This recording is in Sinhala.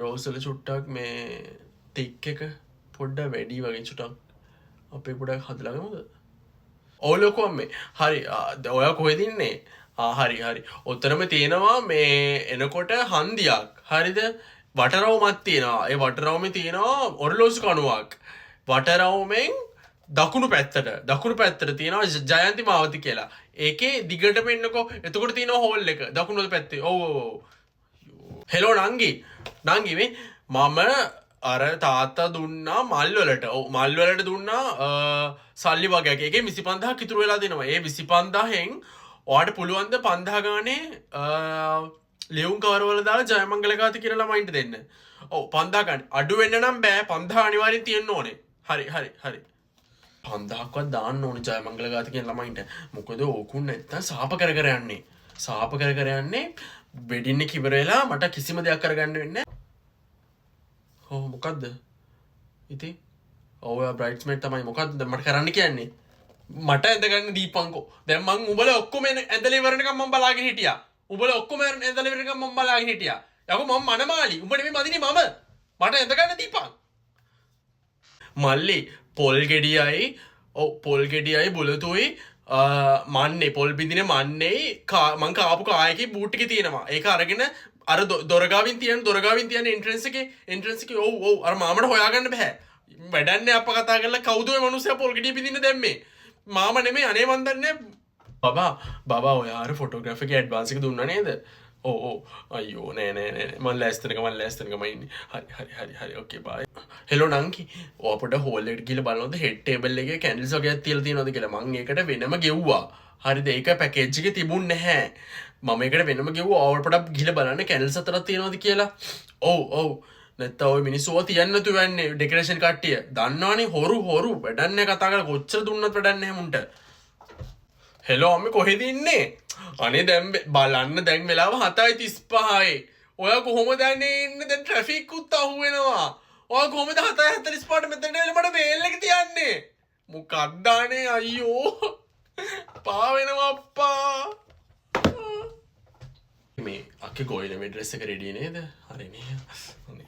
රෝසල චුට්ටක් මේ තික් එක පොඩ්ඩ වැඩි වගේ චුටක් අපේ පොඩක් හදලගමද ඕලොකොම් මේ හරි ඔය කොහෙදින්නේ හරි හරි ඔත්තරම තියෙනවා මේ එනකොට හන්දියක් හරිද වටරවමත් තියෙනවා ඒ වටරවම තියෙනවා ඔරලෝසු කනුවක් වටරවුමෙන් දකුණු පැත්තට තියෙනවා ජයන්ති මාවති කියලා ඒකේ දිගට පෙන්නකෝ එතකොට තියෙනවා හෝල් එක දකුණු පැත්තේ ඕ හෙලෝ නංගිවේ මම අර තාත්තා දුන්නා මල්වලට මල්වලට දුන්නා සල්ලි වගේ එක 25,000ක් ඉතුරු වෙලා දෙනවා ඒ 25,000න් ඔයාට පුළුවන්ද 5,000 ගානේ ලියුම් කවරවල දාලා ජයමංගල ගාති කියලා ළමයින්ට දෙන්න ඔව් 5,000 ගන්න අඩු වෙන්න නම් බෑ 5,000 අනිවාර්යෙන් තියෙන්න ඕනේ හරි 5,000ක්වත් දාන්න ඕනේ ජයමංගල ගාති කියන ළමයින්ට මොකද ඕකුන් නැත්තම් සාප කර යන්නේ වෙඩින්න කිවර වෙලා මට කිසිම දෙයක් කරගන්න වෙන්නේ නැහැ මොකද්ද ඉතින් ඔය බ්‍රයිට්ස්මේඩ් තමයි මොකද්ද මට කරන්න කියන්නේ මට ඇඳගන්න දීපන්කෝ දැන් මං උඹලා ඔක්කොම ඇඳලා ඉවරනකම් මම බලාගෙන හිටියා උඹලා ඔක්කොම ඇඳලා ඉවරනකම් මම බලාගෙන හිටියා යකෝ මම මනමාලි උඹ නෙමෙයි මදිනේ මම මට ඇඳගන්න දීපන් මල්ලි පොල් ගෙඩියයි බුලතුයි මන්නේ පොල් බිඳින මන්නේ මං කාපු කායකේ බූට් එකේ තියෙනවා ඒක අරගෙන අර දොරගාවින් තියෙන එන්ට්‍රන්ස් එකේ ඔව් අර මාමට හොයාගන්න බෑ වැඩක් නෑ අප්පා කතා කරලා කවුද ඔය මිනිස්සයා පොල් ගෙඩිය බිඳින්න දැම්මේ මාම නෙමෙයි අනේ මන් දන්නේ බබා ඔයා අර ෆොටෝග්‍රැෆර් එකේ ඇඩ්වාන්ස් එක දුන්නා නේද ඔව් අයියෝ නෑ මං ලෑස්තිනක හරි ඕකේ බයි හෙලෝ නංකි ඔයා පොඩ හෝල් එකට ගිහලා බලනවද හෙඩ් ටේබල් එකේ කැන්ඩල්ස් වගේක් තියලා තියෙනවද කියලා මං ඒකට වෙනම ගෙව්වා හරිද ඒක පැකේජ් එකේ තිබුණ නැහැ මම ඒකට වෙනම ගෙව්වා ඔයාලා පොඩක් ගිහලා බලන්න කැන්ඩල්ස් හතරක් තියෙනවද කියලා ඔව් නැත්නම් ඔය මිනිස්සු ඔය තියන්න තු යන්නේ ඩෙකරේෂන් කට්ටිය දන්නවනේ හොරු වැඩක් නැහැ කතා කරලා කොච්චර දුන්නත් වැඩක් නැහැ මුන්ට හෙලෝ අම්මේ කොහෙද ඉන්නේ අනේ දැන් බලන්න දැන් වෙලාව 7:35යි ඔයා කොහොමද ඉන්නේ දැන් ට්‍රැෆික් උත් අහුවෙනවා ඔයා කොහොමද 7:45ට මෙතන එලා මට මේල් එක තියන්නේ මොකක්ද අනේ අයියෝ පා වෙනවා අප්පා මේ අක්කේ ගෝයිල මේ ඩ්‍රෙස් එක රෙඩි නේද හරි නේ